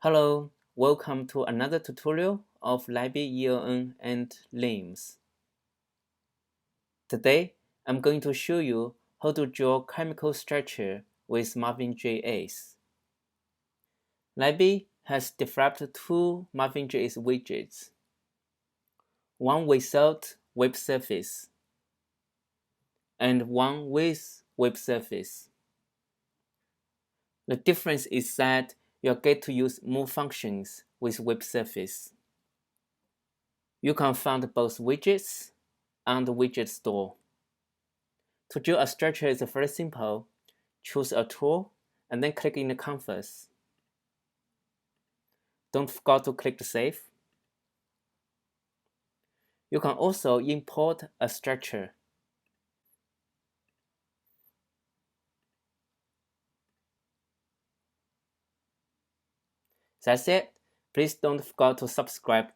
Hello, welcome to another tutorial of Labii ELN and LIMS. Today, I'm going to show you how to draw chemical structure with Marvin JS. Labii has developed two Marvin JS widgets, one without web surface and one with web surface. The difference is that you get to use more functions with web surface. You can find both widgets and the widget store. To draw a structure is very simple. Choose a tool and then click in the canvas. Don't forget to click Save. You can also import a structure. That's it. Please don't forget to subscribe